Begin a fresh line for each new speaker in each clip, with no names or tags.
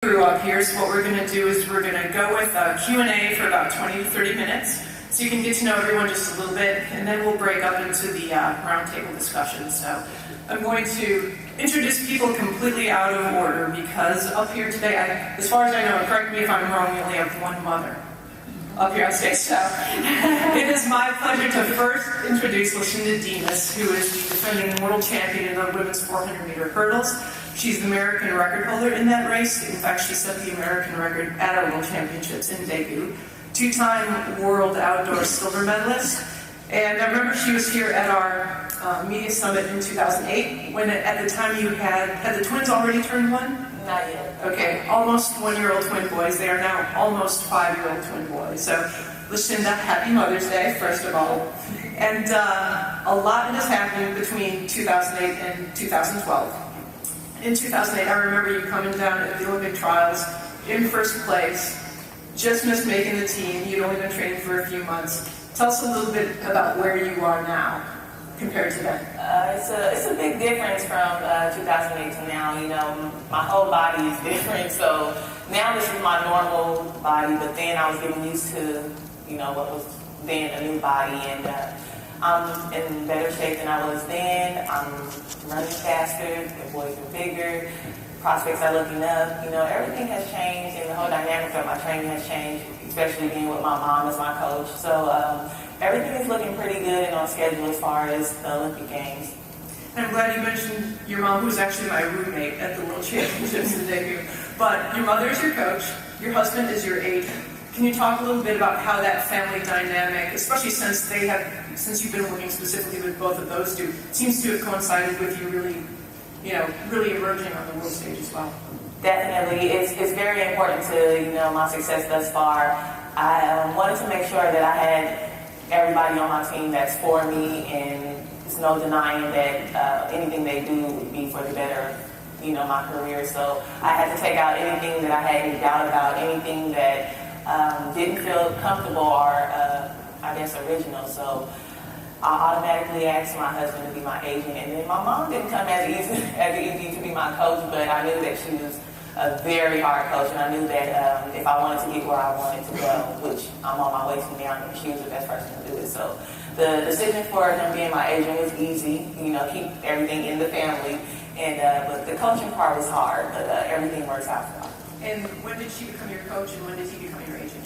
Grew up here, so what we're going to do is we're going to go with a Q&A for about 20 to 30 minutes, so you can get to know everyone just a little bit, and then we'll break up into the roundtable discussion. So I'm going to introduce people completely out of order, because up here today, as far as I know, correct me if I'm wrong, we only have one mother up here on stage. So it is my pleasure to first introduce Lashinda Demus, who is the defending world champion in the women's 400-meter hurdles. She's the American record holder in that race. In fact, she set the American record at our World Championships in debut. Two-time World Outdoor silver medalist. And I remember she was here at our media summit in 2008, when at the time you had the twins already turned one?
Not yet.
Okay, almost one-year-old twin boys. They are now almost five-year-old twin boys. So, Lashinda, happy Mother's Day, first of all. And a lot has happened between 2008 and 2012. In 2008, I remember you coming down at the Olympic trials in first place, just missed making the team. You'd only been training for a few months. Tell us a little bit about where you are now compared to then.
It's a big difference from 2008 to now. You know, my whole body is different. So now this is my normal body, but then I was getting used to, you know, what was then a new body, and I'm in better shape than I was then. I'm running faster, the boys are bigger, prospects are looking up. You know, everything has changed, and the whole dynamic of my training has changed, especially being with my mom as my coach. So everything is looking pretty good and on schedule as far as the Olympic Games.
And I'm glad you mentioned your mom, who's actually my roommate at the World Championships in debut. But your mother is your coach, your husband is your agent. Can you talk a little bit about how that family dynamic, especially since you've been working specifically with both of those two, seems to have coincided with you really emerging on the world stage as well?
Definitely, it's very important to my success thus far. I wanted to make sure that I had everybody on my team that's for me, and there's no denying that anything they do would be for the better of my career. So I had to take out anything that I had any doubt about, anything that didn't feel comfortable or, I guess, original. So I automatically asked my husband to be my agent, and then my mom didn't come as easy to be my coach, but I knew that she was a very hard coach, and I knew that if I wanted to get where I wanted to go, which I'm on my way to now, and she was the best person to do it. So the decision for him being my agent was easy, keep everything in the family, and but the coaching part was hard, but everything works out for me.
And when did she become your coach, and when did he become your agent?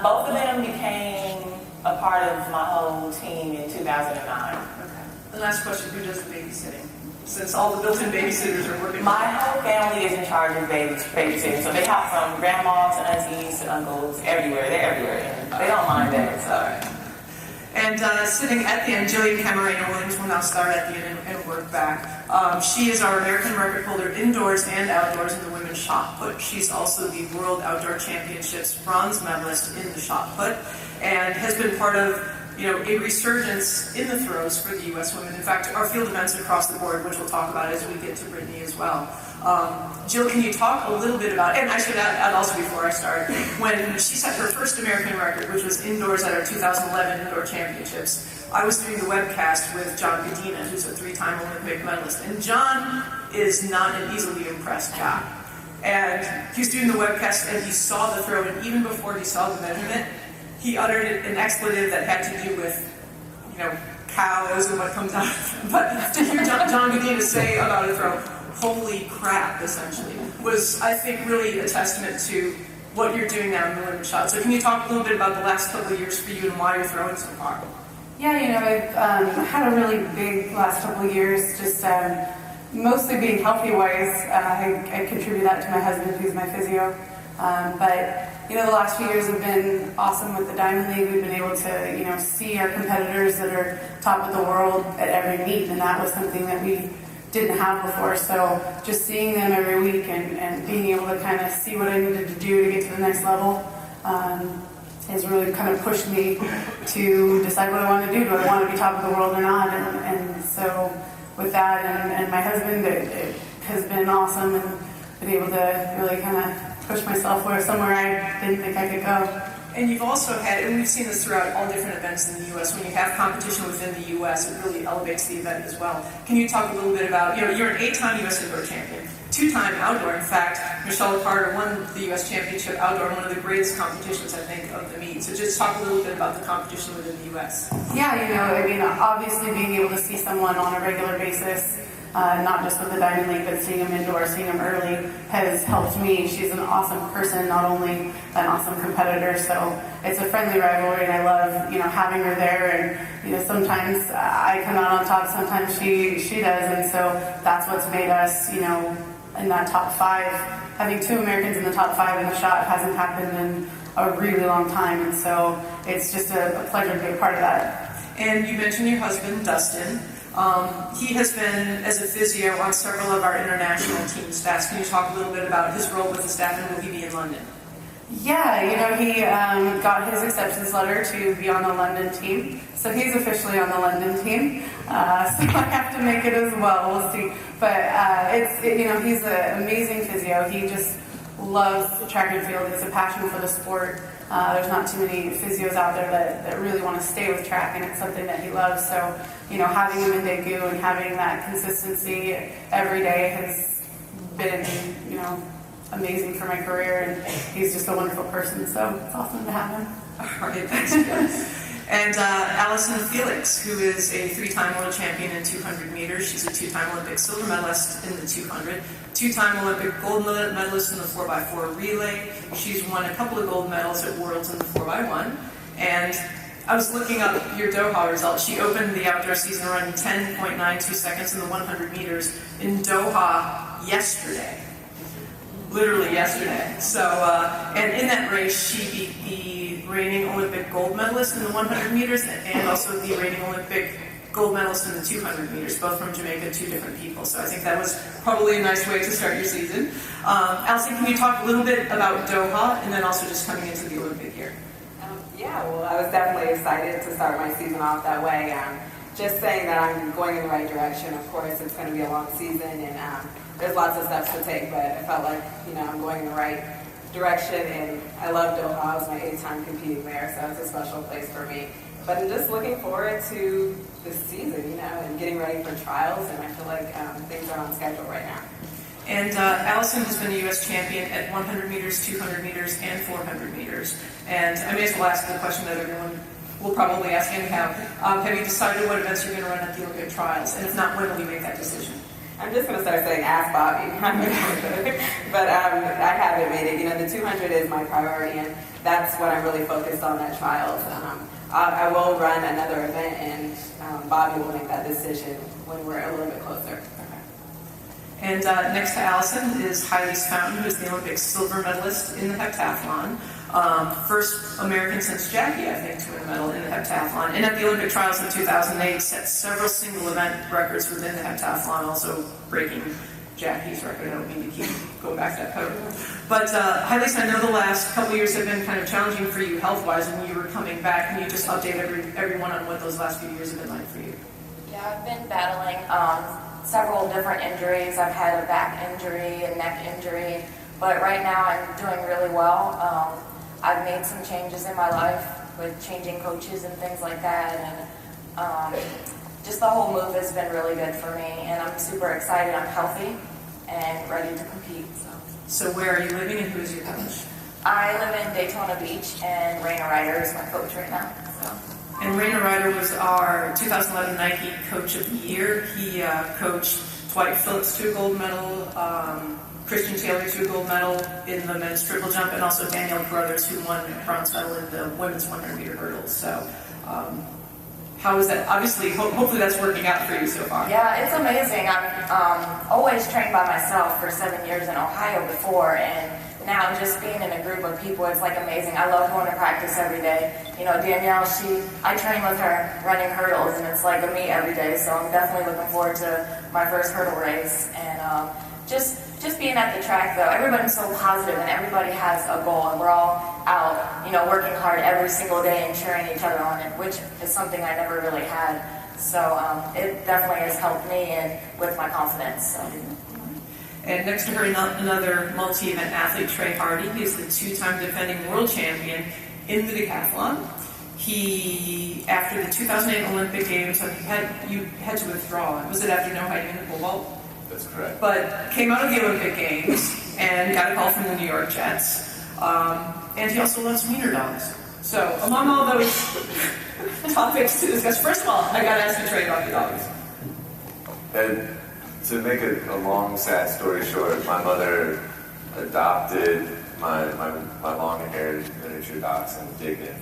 Both of them became a part of my whole team in 2009.
Okay. The last question, who does the babysitting? Since all the built-in babysitters are working.
My whole family is in charge of babysitting, so they hop from grandma to aunties to uncles, everywhere. They're everywhere, and they don't mind that. So.
All right. And sitting at the end, Jillian Camarena-Williams will now start at the end and work back. She is our American record holder indoors and outdoors in the women's shot put. She's also the World Outdoor Championships bronze medalist in the shot put, and has been part of a resurgence in the throws for the U.S. women. In fact, our field events across the board, which we'll talk about as we get to Brittany as well. Jill, can you talk a little bit about, and I should add also before I start, when she set her first American record, which was indoors at our 2011 Indoor Championships, I was doing the webcast with John Godina, who's a three-time Olympic medalist, and John is not an easily impressed guy. And he was doing the webcast, and he saw the throw, and even before he saw the measurement, he uttered an expletive that had to do with, cows and what comes out. But to hear John Godina say about a throw, holy crap, essentially, was, I think, really a testament to what you're doing now in the women's shot. So can you talk a little bit about the last couple of years for you and why you're throwing so far?
Yeah, I've had a really big last couple of years, just mostly being healthy-wise. I contribute that to my husband, who's my physio. But the last few years have been awesome with the Diamond League. We've been able to, see our competitors that are top of the world at every meet, and that was something that we didn't have before. So just seeing them every week and being able to kind of see what I needed to do to get to the next level has really kind of pushed me to decide what I want to do. Do I want to be top of the world or not? And so with that and my husband, it has been awesome, and been able to really kind of push myself somewhere I didn't think I could go.
And you've also had, and we've seen this throughout all different events in the U.S., when you have competition within the U.S., it really elevates the event as well. Can you talk a little bit about, you're an 8-time U.S. indoor champion, 2-time outdoor. In fact, Michelle Carter won the U.S. Championship outdoor in one of the greatest competitions, I think, of the meet. So just talk a little bit about the competition within the U.S.
Yeah, obviously being able to see someone on a regular basis, not just with the Diamond League, but seeing them indoors, seeing them early, has helped me. She's an awesome person, not only an awesome competitor, so it's a friendly rivalry, and I love, having her there, and, sometimes I come out on top, sometimes she does, and so that's what's made us, in that top 5. Having 2 Americans in the top 5 in the shot hasn't happened in a really long time, and so it's just a pleasure to be a part of that.
And you mentioned your husband, Dustin. He has been, as a physio, on several of our international team staffs. Can you talk a little bit about his role with the staff, and will he be in London?
Yeah, he got his acceptance letter to be on the London team, so he's officially on the London team. So I have to make it as well. We'll see. But he's an amazing physio. He just loves track and field. It's a passion for the sport. There's not too many physios out there that really want to stay with track, and it's something that he loves. So, having him in Daegu and having that consistency every day has been, amazing for my career, and he's just a wonderful person, so it's awesome to have him.
All right, thanks. And Allyson Felix, who is a 3-time world champion in 200 meters. She's a 2-time Olympic silver medalist in the 200, 2-time Olympic gold medalist in the 4x4 relay. She's won a couple of gold medals at Worlds in the 4x1. And I was looking up your Doha results. She opened the outdoor season running 10.92 seconds in the 100 meters in Doha yesterday. Literally yesterday. So, and in that race, she beat the reigning Olympic gold medalist in the 100 meters and also the reigning Olympic gold medalist in the 200 meters, both from Jamaica, 2 different people. So I think that was probably a nice way to start your season. Allyson, can you talk a little bit about Doha and then also just coming into the Olympic year?
Well, I was definitely excited to start my season off that way. Just saying that I'm going in the right direction. Of course, it's going to be a long season, and there's lots of steps to take, but I felt like, I'm going in the right direction, and I love Doha. It was my 8th time competing there, so it's a special place for me. But I'm just looking forward to this season, and getting ready for trials, and I feel like things are on schedule right now.
And Allyson has been a U.S. champion at 100 meters, 200 meters, and 400 meters. And I may as well ask the question that everyone will probably ask anyhow. Have you decided what events you're going to run at the Olympic trials? And if not, when will you make that decision?
I'm just going to start saying, ask Bobby. But I haven't made it. The 200 is my priority, and that's what I'm really focused on at trials. I will run another event, and Bobby will make that decision when we're a little bit closer.
And next to Allyson is Hardee, who is the Olympic silver medalist in the heptathlon. First American since Jackie, I think, to win a medal in the heptathlon. And at the Olympic trials in 2008, set several single event records within the heptathlon, also breaking Jackie's record. I don't mean to keep going back to that podium. But Hardee, I know the last couple of years have been kind of challenging for you health-wise, and you were coming back. Can you just update everyone on what those last few years have been like for you?
Yeah, I've been battling several different injuries. I've had a back injury, a neck injury, but right now I'm doing really well. I've made some changes in my life with changing coaches and things like that, and just the whole move has been really good for me, and I'm super excited. I'm healthy and ready to compete.
So where are you living, and who is your coach?
I live in Daytona Beach, and Raina Ryder is my coach right now.
And Raina Ryder was our 2011 Nike Coach of the Year. He coached Felix to a gold medal, Christian Taylor to a gold medal in the men's triple jump, and also Danielle Carruthers, who won a bronze medal in the women's 100-meter hurdles. So how is that? Obviously, hopefully that's working out for you so far.
Yeah, it's amazing. I'm always trained by myself for 7 years in Ohio before, and now just being in a group of people, it's like amazing. I love going to practice every day. Danielle, I train with her running hurdles, and it's like a meet every day. So I'm definitely looking forward to my first hurdle race. And just being at the track, though, everybody's so positive, and everybody has a goal, and we're all out, working hard every single day and cheering each other on it, which is something I never really had. So it definitely has helped me and with my confidence. So.
And next to her, another multi-event athlete, Trey Hardee. He's the 2-time defending world champion in the decathlon. He, after the 2008 Olympic Games, you had to withdraw. Was it after no height in the pole vault?
That's correct.
But came out of the Olympic Games and got a call from the New York Jets. And he also loves wiener dogs. So among all those topics to discuss, first of all, I got to ask you, Trey, about the dogs.
And to make a long, sad story short, my mother adopted my long-haired miniature dachshund, Dignan.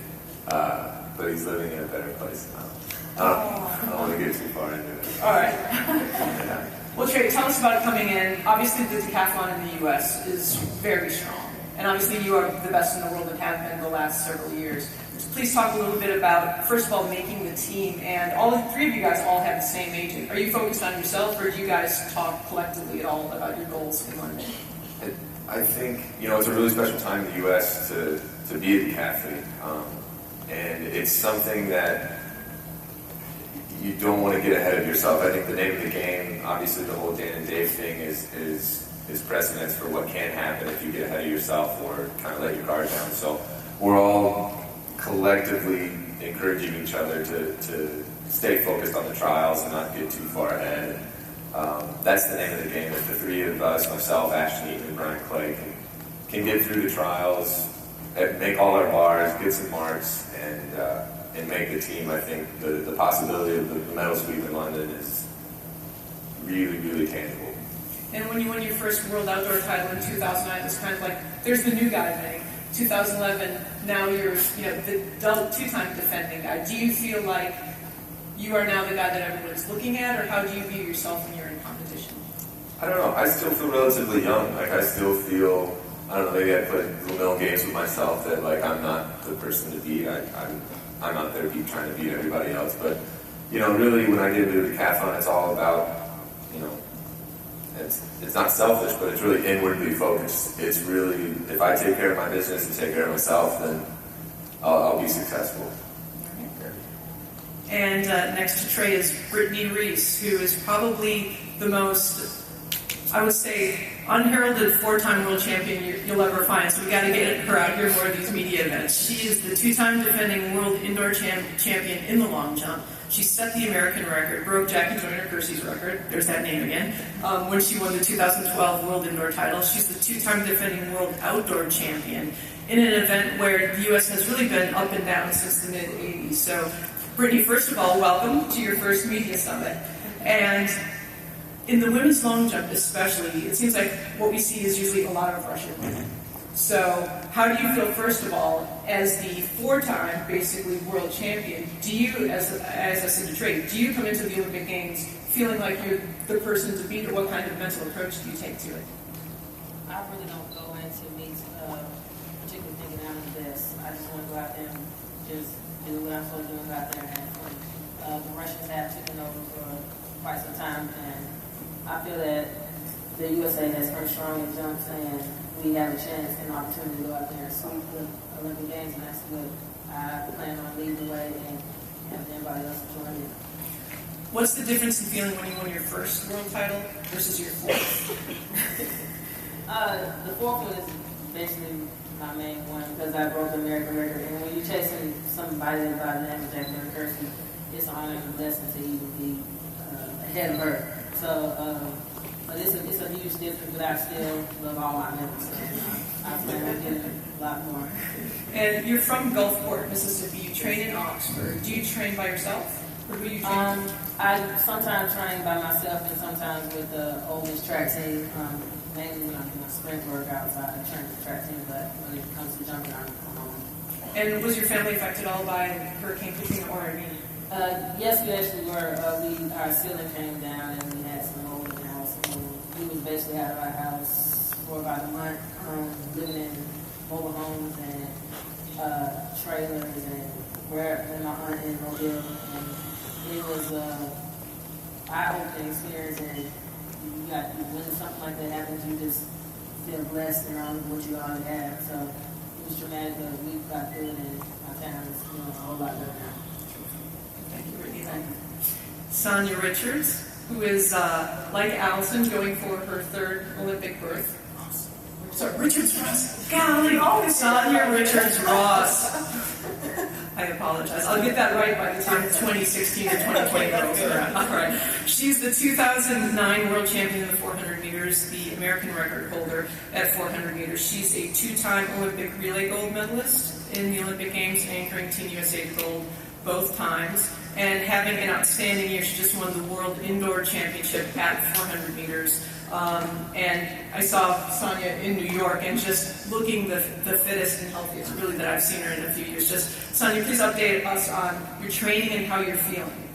But he's living in a better place now. I don't want to get too far into it.
All right.
Yeah.
Well, Trey, tell us about coming in. Obviously, the decathlon in the U.S. is very strong. And obviously, you are the best in the world and have been the last several years. So please talk a little bit about, first of all, making the team. And all the three of you guys all have the same agent. Are you focused on yourself, or do you guys talk collectively at all about your goals in London?
I think, it's a really special time in the U.S. to be a decathlete. And it's something that you don't want to get ahead of yourself. I think the name of the game, obviously the whole Dan and Dave thing is precedence for what can happen if you get ahead of yourself or kind of let your guard down. So we're all collectively encouraging each other to stay focused on the trials and not get too far ahead. That's the name of the game. If the three of us, myself, Ashton Eaton, and Brian Clay, can get through the trials, make all our bars, get some marks, and make the team, I think the possibility of the medal sweep in London is really, really tangible.
And when you won your first world outdoor title in 2009, it's kind of like, there's the new guy thing. 2011, now you're the two-time defending guy. Do you feel like you are now the guy that everyone's looking at, or how do you view yourself when you're in competition?
I don't know. I still feel relatively young. I still feel, I don't know, maybe I play little mental games with myself that I'm not the person to beat. I'm out there trying to beat everybody else. But, really when I get into the decathlon, it's all about, it's not selfish, but it's really inwardly focused. It's really, if I take care of my business and take care of myself, then I'll be successful.
And next to Trey is Brittany Reese, who is probably the most, I would say, unheralded four-time world champion you'll ever find. So we got to get her out here more at these media events. She is the two-time defending world indoor champion in the long jump. She set the American record, broke Jackie Joyner-Kersey's record, there's that name again, when she won the 2012 world indoor title. She's the two-time defending world outdoor champion in an event where the U.S. has really been up and down since the mid-'80s. So, Brittany, first of all, welcome to your first media summit. And in the women's long jump especially, it seems like what we see is usually a lot of Russian women. So how do you feel, first of all, as the four-time, basically, world champion, do you, as I said to Trey, do you come into the Olympic Games feeling like you're the person to beat, or what kind of mental approach do you take to it?
I really don't go into meets particularly thinking I'm the best. I just want to go out there and just do what I'm supposed to do and go out there and have fun. The Russians have taken over for quite some time, and I feel that the USA has very strong in jumps, and we have a chance and opportunity to go out there and sweep the Olympic Games, and that's what I plan on leading the way and have everybody else join me.
What's the difference in feeling when you won your first world title versus your fourth?
The fourth one is basically my main one because I broke the American record, and when you're chasing somebody by the name of Jackie Joyner-Kersey, it's an honor and a blessing to even be ahead of her. So, but it's a huge difference, but I still love all my members. I plan on getting a lot more.
And you're from Gulfport, Mississippi. You train in Oxford. Do you train by yourself, or who do you train?
I sometimes train by myself, and sometimes with the Ole Miss track team. Mainly when I'm doing sprint workouts, I train with the track team. But when it comes to jumping, I'm home.
And was your family affected at all by Hurricane Katrina or Irene?
Yes, we actually were. Our ceiling came down, and we had some mold in the house. We was basically out of our house for about a month, living in mobile homes and trailers, and where my aunt in Mobile. And it was eye-opening experience. And when something like that happens, you just feel blessed around what you already have. So it was dramatic, but we got through it, and my family's doing a whole lot better now.
Thank you, Brittany. Thank you. Sonia Richards, who is, like Allyson, going for her third Olympic berth. We're Sorry, Richards Ross. Golly, Sonia Richards Ross. I apologize. I'll get that right by the time 2016 and 2020 rolls around. All right. She's the 2009 world champion in the 400 meters, the American record holder at 400 meters. She's a two-time Olympic relay gold medalist in the Olympic Games, anchoring Team USA to gold both times, and having an outstanding year. She just won the World Indoor Championship at 400 meters. And I saw Sonia in New York, and just looking the fittest and healthiest, really, that I've seen her in a few years. Just, Sonia, please update us on your training and how you're feeling.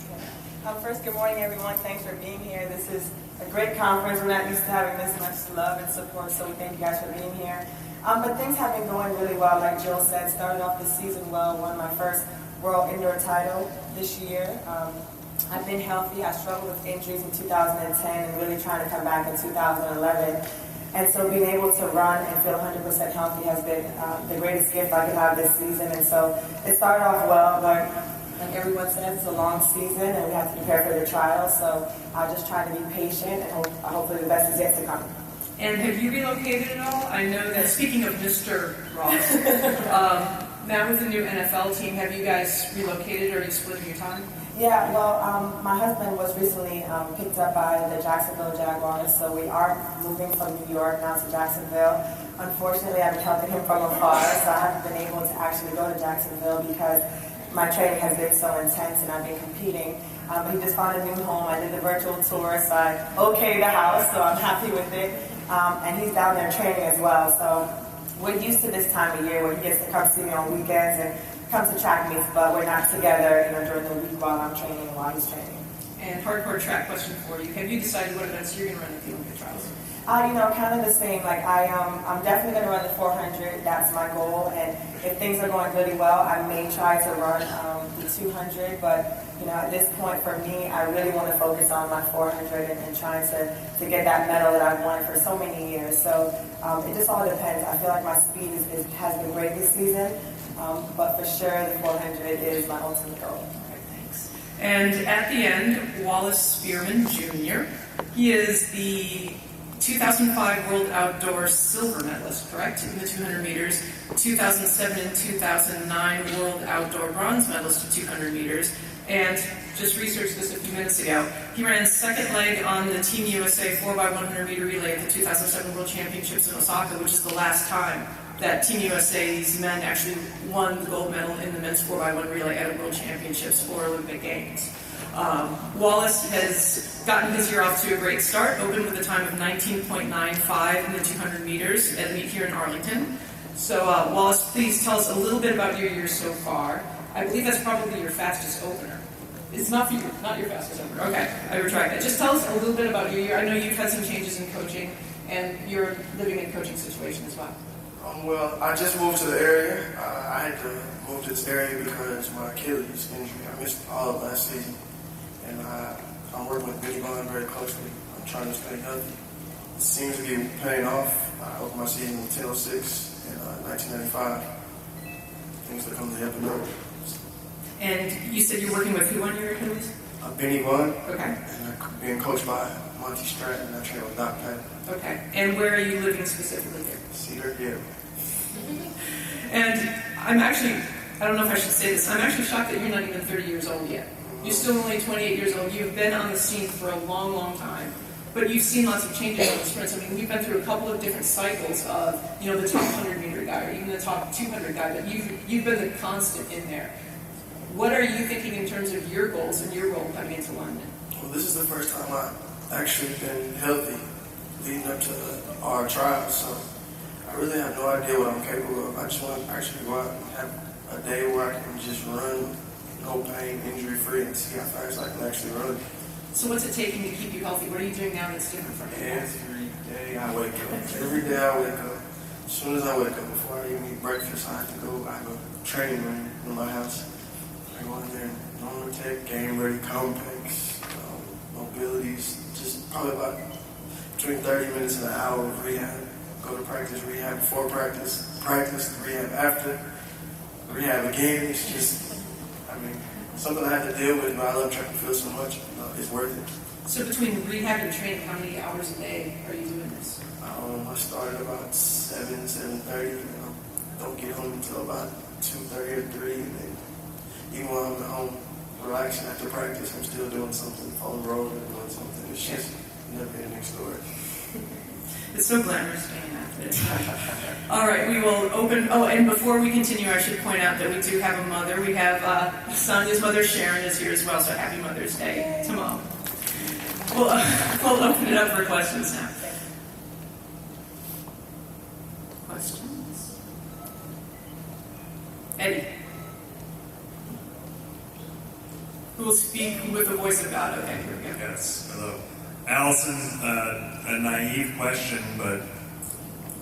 First, good morning, everyone. Thanks for being here. This is a great conference. We're not used to having this much love and support, so we thank you guys for being here. But things have been going really well, like Jill said. Started off the season well, won my first world indoor title this year. I've been healthy. I struggled with injuries in 2010 and really trying to come back in 2011. And so being able to run and feel 100% healthy has been the greatest gift I could have this season. And so it started off well, but like everyone says, it's a long season and we have to prepare for the trials. So I'll just try to be patient and hopefully the best is yet to come.
And have you relocated at all? I know that, speaking of Mr. Ross, now with the new NFL team, have you guys relocated or are you splitting your time?
Yeah, well, my husband was recently picked up by the Jacksonville Jaguars, so we are moving from New York now to Jacksonville. Unfortunately, I've been helping him from afar, so I haven't been able to actually go to Jacksonville because my training has been so intense and I've been competing. He just found a new home. I did the virtual tour, so I okayed the house, so I'm happy with it. And he's down there training as well, so we're used to this time of year where he gets to come see me on weekends and come to track meets, but we're not together, during the week while I'm training and while he's training.
And hardcore track question for you. Have you decided what events you're going to run at the Olympic trials?
Kind of the same. I'm definitely going to run the 400. That's my goal. And if things are going really well, I may try to run the 200. But, at this point for me, I really want to focus on my 400 and trying to get that medal that I've wanted for so many years. So it just all depends. I feel like my speed has been great this season. But for sure, the 400 is my ultimate goal.
Okay, thanks. And at the end, Wallace Spearmon Jr. He is the 2005 World Outdoor silver medalist, correct, in the 200 meters, 2007 and 2009 World Outdoor bronze medalist to 200 meters, and just researched this a few minutes ago. He ran second leg on the Team USA 4x100 meter relay at the 2007 World Championships in Osaka, which is the last time that Team USA's men actually won the gold medal in the men's 4x1 relay at a World Championships or Olympic Games. Wallace has gotten his year off to a great start, opened with a time of 19.95 in the 200 meters at a meet here in Arlington. So Wallace, please tell us a little bit about your year so far. I believe that's probably your fastest opener. It's not your fastest opener. Okay, I retract that. Just tell us a little bit about your year. I know you've had some changes in coaching, and you're living in a coaching situation as well.
Well, I just moved to the area. I had to move to this area because my Achilles injury. I missed all of last season. And I'm working with Benny Bond very closely. I'm trying to stay healthy. It seems to be paying off. I opened my season in 10:06 in 1995. Things are coming to happen now.
And you said you're working with who on your Achilles?
Benny Bond.
Okay.
And I'm being coached by Monty Stratton, and I train with Doc Patton.
Okay. And where are you living specifically here?
Cedar, yeah.
And I'm actually, I don't know if I should say this, I'm actually shocked that you're not even 30 years old yet. You're still only 28 years old. You've been on the scene for a long, long time. But you've seen lots of changes in the sprints. I mean, we've been through a couple of different cycles of, the top 100-meter guy or even the top 200 guy, but you've been the constant in there. What are you thinking in terms of your goals and your role coming into London?
Well, this is the first time I've actually been healthy leading up to our trials, so I really have no idea what I'm capable of. I just want to actually go out and have a day where I can just run, no pain, injury-free, and see how fast I can actually run.
So what's it taking to keep you healthy? What are you doing now that's different from before?
Every day I wake up. Every day I wake up. As soon as I wake up, before I even eat breakfast, I have a training room in my house. I go in there and normal tech, game ready, complex, mobilities, just probably about between 30 minutes and an hour of rehab. Go to practice, rehab before practice, rehab after, rehab again. It's just, something I have to deal with, but I love track and field so much. It's worth it.
So between rehab and training, how many hours a day are you doing this?
I started about 7:30. Don't get home until about 2:30 or 3, and then even while I'm at home relaxing after practice, I'm still doing something, on the road or doing something. It's just never ending story.
It's so glamorous being an athlete. All right, we will open. Oh, and before we continue, I should point out that we do have a mother. We have Sonia's mother, Sharon, is here as well. So happy Mother's Day to Mom. We'll open it up for questions now. Questions? Eddie. Who will speak with the voice of God? Okay, here we go.
Yes, hello. Allyson, a naive question, but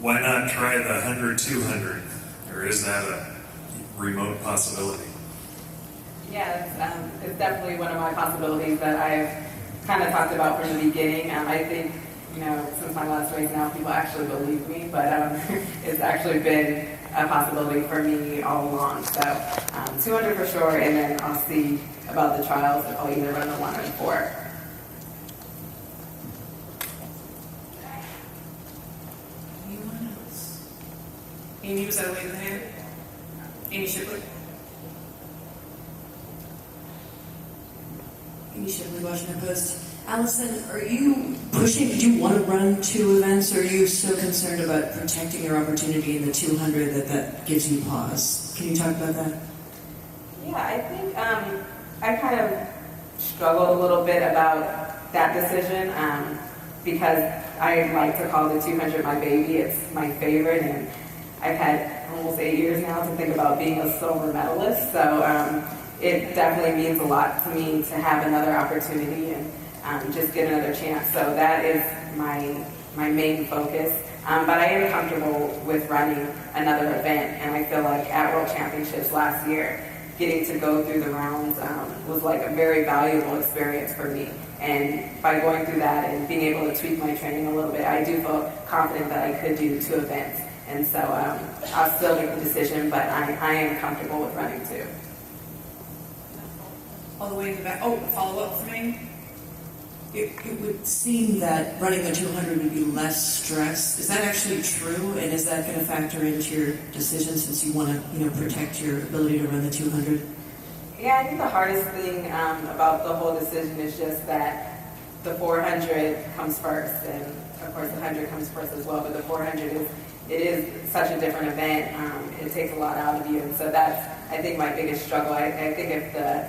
why not try the 100-200? Or is that a remote possibility?
Yeah, it's definitely one of my possibilities that I've kind of talked about from the beginning. I think, since my last race now, people actually believe me, but it's actually been a possibility for me all along. So 200 for sure, and then I'll see about the trials. I'll either run the 1 or the 4.
Anyone else? Amy, was that a wave of the hand? Amy Shipley?
Amy Shipley, Washington Post. Allyson, are you pushing, do you want to run 2 events, or are you so concerned about protecting your opportunity in the 200 that gives you pause? Can you talk about that?
Yeah, I think I kind of struggled a little bit about that decision because I like to call the 200 my baby. It's my favorite, and I've had almost 8 years now to think about being a silver medalist. So it definitely means a lot to me to have another opportunity and just get another chance. So that is my main focus. But I am comfortable with running another event, and I feel like at World Championships last year, getting to go through the rounds was like a very valuable experience for me. And by going through that and being able to tweak my training a little bit, I do feel confident that I could do 2 events. And so I'll still make the decision, but I am comfortable with running 2.
All the way in the back. Oh, follow up for me?
It would seem that running the 200 would be less stress. Is that actually true? And is that going to factor into your decision since you want to, protect your ability to run the 200?
Yeah, I think the hardest thing about the whole decision is just that the 400 comes first, and of course the 100 comes first as well. But the 400 is such a different event. It takes a lot out of you, and so that's, I think, my biggest struggle. I think if the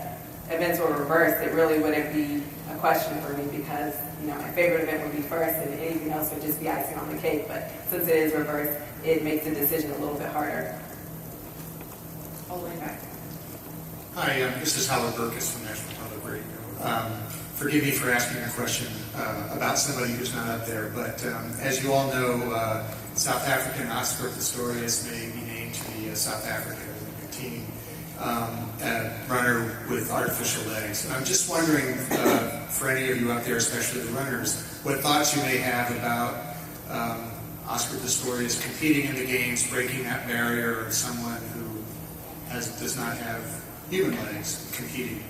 events were reversed, it really wouldn't be a question for me because, my favorite event would be first and anything else would just be icing on the cake. But since it is reversed, it makes the decision a little bit harder.
All the way back.
Hi, this is Howard Burkus from National Public Radio. Forgive me for asking a question about somebody who's not up there, but as you all know, South African Oscar Pistorius may be named to the South African Olympic team. A runner with artificial legs. And I'm just wondering, for any of you out there, especially the runners, what thoughts you may have about Oscar Pistorius competing in the games, breaking that barrier of someone who does not have human legs competing.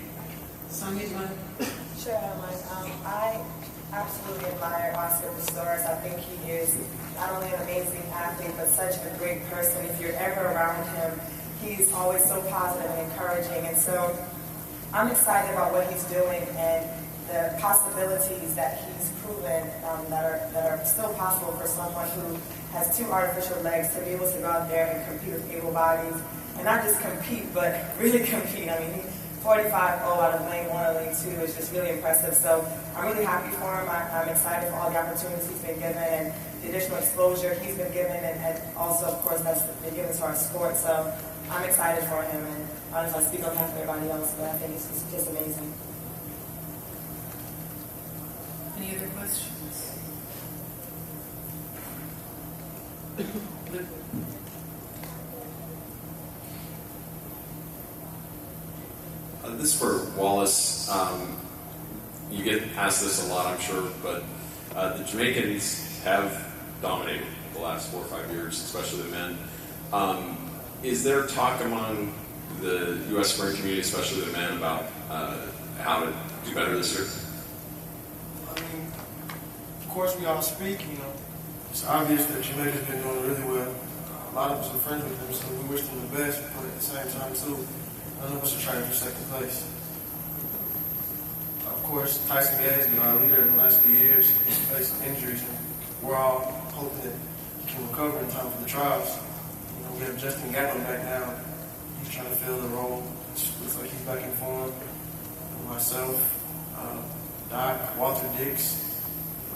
Sonia, do you want to?
Sure, I absolutely admire Oscar Pistorius. I think he is not only an amazing athlete, but such a great person. If you're ever around him, he's always so positive and encouraging. And so I'm excited about what he's doing and the possibilities that he's proven that are still possible for someone who has 2 artificial legs to be able to go out there and compete with able bodies. And not just compete, but really compete. I mean, 45-0 out of lane 1 or lane 2 is just really impressive. So I'm really happy for him. I'm excited for all the opportunities he's been given and the additional exposure he's been given, and also, of course, that's been given to our sport. So I'm excited for him, and I don't know if I speak on behalf of everybody else, but I think it's just amazing.
Any other questions?
This is for Wallace. You get asked this a lot, I'm sure, but the Jamaicans have dominated the last 4 or 5 years, especially the men. Is there talk among the U.S. sprint community, especially the men, about how to do better this year?
course we all speak, it's obvious that Jamaica's been doing really well. A lot of us are friends with them, so we wish them the best, but at the same time, too, none of us are trying for second place. Of course, Tyson Gay has been our leader in the last few years. He's faced some injuries, and we're all hoping that he can recover in time for the trials. We have Justin Gatlin back now. He's trying to fill the role. It looks like he's back in form. Myself, Doc, Walter Dix,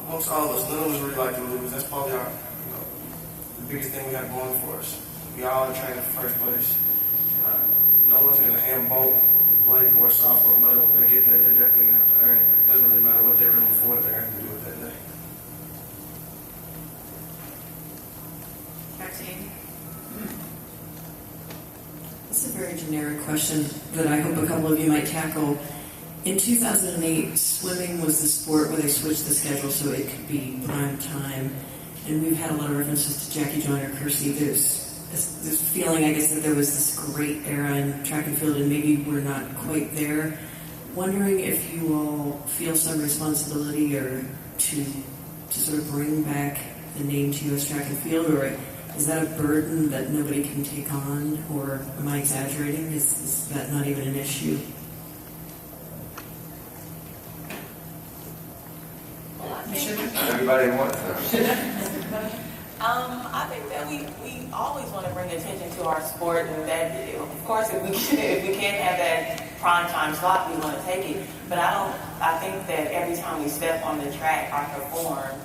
amongst all of us, none of us really like to lose. That's probably our, the biggest thing we have going for us. We all are training for first place. No one's going to hand both Blake or softball medal when they get there. They're definitely going to have to earn it. It doesn't really matter what they earned before, they're going to do it that day.
Back to Amy.
This is a very generic question that I hope a couple of you might tackle. In 2008, swimming was the sport where they switched the schedule so it could be prime time. And we've had a lot of references to Jackie Joyner, Kersey. There's this feeling, I guess, that there was this great era in track and field, and maybe we're not quite there. Wondering if you all feel some responsibility or to sort of bring back the name to U.S. track and field, or is that a burden that nobody can take on, or am I exaggerating? Is that not even an issue?
Everybody wants
I think that we always want to bring attention to our sport, and that, of course, if we can't have that prime time slot, we want to take it. But I think that every time we step on the track or perform,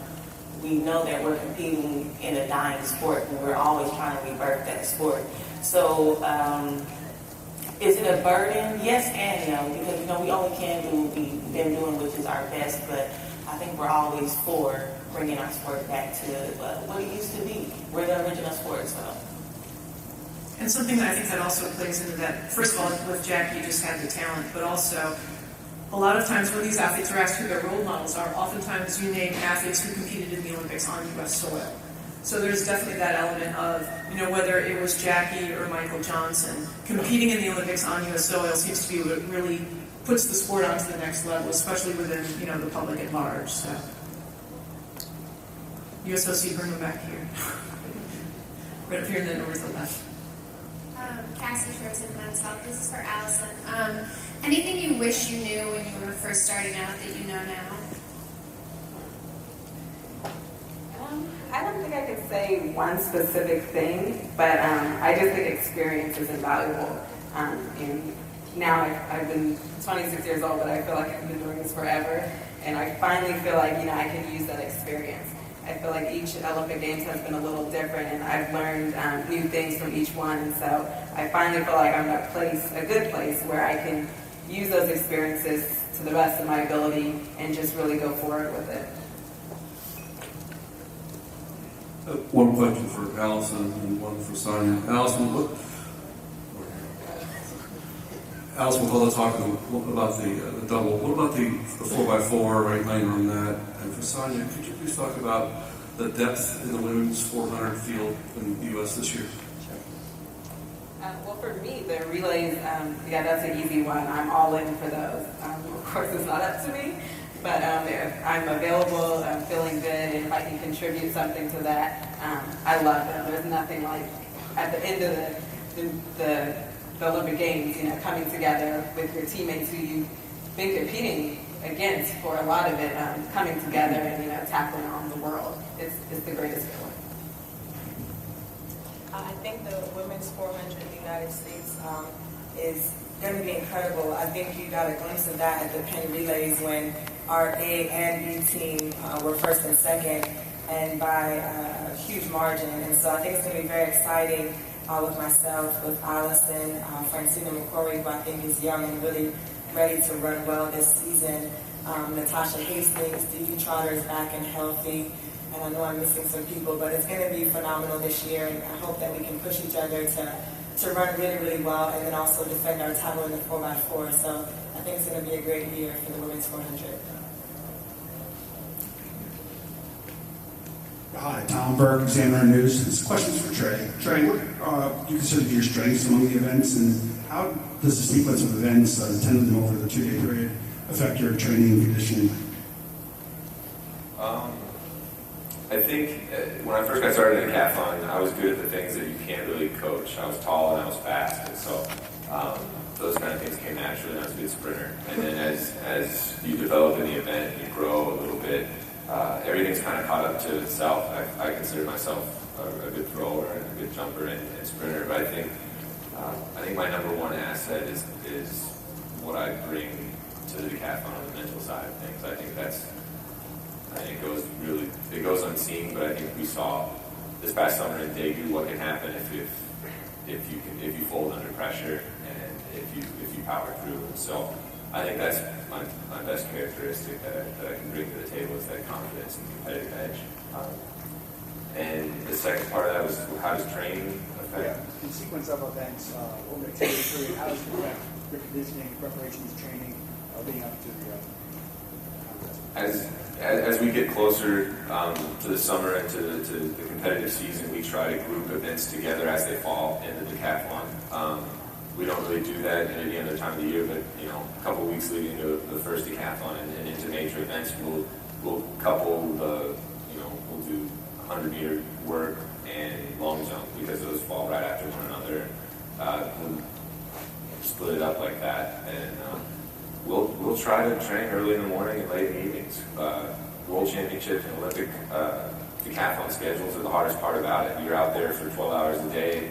we know that we're competing in a dying sport, and we're always trying to rebirth that sport. So, is it a burden? Yes and no, because we only can do what we've been doing, which is our best. But I think we're always for bringing our sport back to what it used to be. We're the original sport, so.
And something that I think that also plays into that, first of all, with Jackie, you just had the talent, but also a lot of times when these athletes are asked who their role models are, oftentimes you name athletes who competed in the Olympics on U.S. soil. So there's definitely that element of, whether it was Jackie or Michael Johnson, competing in the Olympics on U.S. soil seems to be what really puts the sport onto the next level, especially within, the public at large. So, USOC, bring them back here. Right up here in the north and left.
Cassie Frozen Mansell. This is for Allyson. Anything you wish you knew when you were first starting out that you know now?
I don't think I could say one specific thing, but I just think experience is invaluable. And now I've been 26 years old, but I feel like I've been doing this forever. And I finally feel like, I can use that experience. I feel like each Olympic Games has been a little different, and I've learned new things from each one. And so I finally feel like I'm at a good place where I can use those experiences to the best of my ability and just really go forward with it.
One question for Allyson and one for Sonia. Allyson, with all the talk about the double, what about the 4x4, right lane on that? And for Sonia, could you please talk about the depth in the women's 400 field in the U.S. this year?
Well, for me, the relays, that's an easy one. I'm all in for those. Of course, it's not up to me, but if I'm available, I'm feeling good, and if I can contribute something to that, I love them. There's nothing like at the end of the Olympic Games, coming together with your teammates who you've been competing against for a lot of it, coming together and tackling on the world. It's the greatest feeling.
I think the women's 400 in the United States is going to be incredible. I think you got a glimpse of that at the Penn Relays when our A and B team were first and second, and by a huge margin. And so I think it's going to be very exciting with myself, with Allyson, Francina McCrory, who I think is young and really ready to run well this season. Natasha Hastings, Stevie Trotter is back and healthy. And I know I'm missing some people, but it's going to be phenomenal this year, and I hope that we can push each other to run really, really well, and then also defend our title in the 4x4. So I think it's going to be a great year for the women's 400.
Hi, Tom Berg, Examiner News. This question is for Trey. Trey, what do you consider to be your strengths among the events, and how does the sequence of events attended them over the 2-day period affect your training and conditioning?
I think when I first got started in decathlon, I was good at the things that you can't really coach. I was tall and I was fast, and so those kind of things came naturally, and I was a good sprinter. And then as you develop in the event, you grow a little bit, everything's kind of caught up to itself. I consider myself a good thrower and a good jumper and sprinter, but I think my number one asset is what I bring to the decathlon on the mental side of things. I think it goes unseen, but I think we saw this past summer in debut what can happen if you fold under pressure and if you power through. And so I think that's my best characteristic that I can bring to the table is that confidence and competitive edge. And the second part of that was how does training affect?
Yeah, in sequence of events, over the activity period, how does it affect your conditioning, preparations, training, leading up to the contest?
As we get closer to the summer and to the competitive season, we try to group events together as they fall in the decathlon. We don't really do that at any other time of the year, but a couple weeks leading to the first decathlon and into major events, we'll couple we'll do 100-meter work and long jump because those fall right after one another. We'll split it up like that, and we'll try to train early in the morning and late in the evenings. World Championship and Olympic decathlon schedules are the hardest part about it. You're out there for 12 hours a day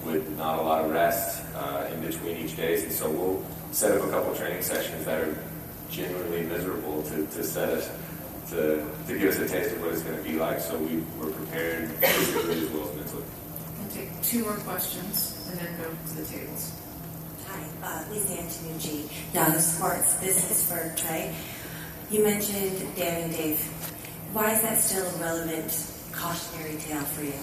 with not a lot of rest in between each day, and so we'll set up a couple training sessions that are genuinely miserable to set us to give us a taste of what it's going to be like, so we're prepared physically as well as mentally.
We'll take 2 more questions and then go to the tables.
Hi, Lisa Antonucci, Yahoo Sports. This is for Trey. You mentioned Dan and Dave. Why is that still a relevant cautionary tale for you?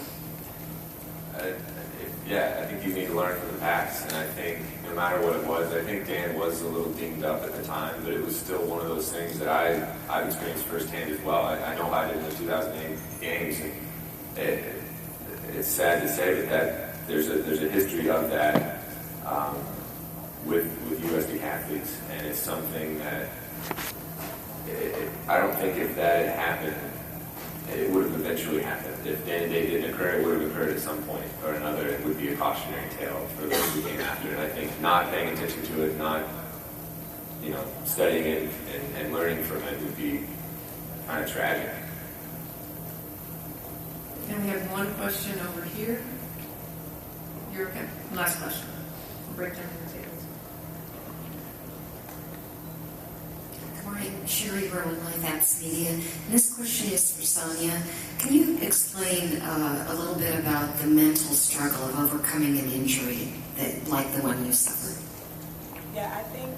I think you need to learn from the past, and I think no matter what it was, I think Dan was a little dinged up at the time, but it was still one of those things that I've experienced firsthand as well. I know I did in the 2008 games, and it's sad to say that there's a history of that with U.S. decathletes, and it's something that I don't think if that had happened, it would have eventually happened. If Dan and Dave didn't occur, it would have occurred at some point or another. It would be a cautionary tale for those who came after it. I think not paying attention to it, not studying it and learning from it would be kind of tragic.
And we have one question over here. You're okay. Last question. We'll break down the tables.
Good morning, Sherry Rowan, Life Apps Media. And this question is for Sonia. Can you explain a little bit about the mental struggle of overcoming an injury like the one you suffered?
Yeah, I think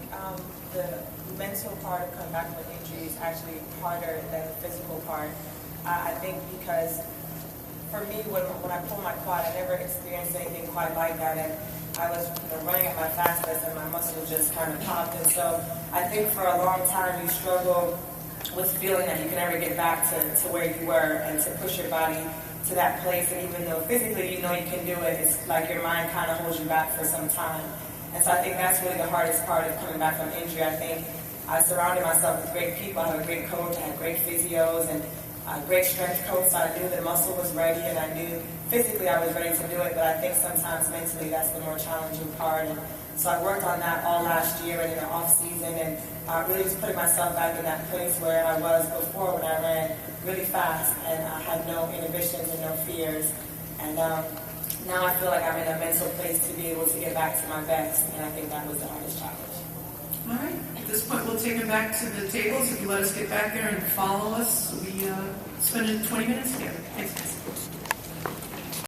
the mental part of coming back from an injury is actually harder than the physical part. I think because for me, when I pulled my quad, I never experienced anything quite like that. And I was running at my fastest and my muscles just kind of popped. And so I think for a long time you struggle with feeling that you can never get back to where you were and to push your body to that place. And even though physically you know you can do it, it's like your mind kind of holds you back for some time. And so I think that's really the hardest part of coming back from injury. I think I surrounded myself with great people. I had a great coach, I had great physios, and a great strength coach. So I knew the muscle was ready, and I knew physically I was ready to do it. But I think sometimes mentally that's the more challenging part. And so I worked on that all last year and in the off season, and really just putting myself back in that place where I was before when I ran really fast and I had no inhibitions and no fears. And now I feel like I'm in a mental place to be able to get back to my best, and I think that was the hardest challenge.
All right. At this point, we'll take them back to the tables. If you let us get back there and follow us, we spend 20 minutes together. Thanks, guys.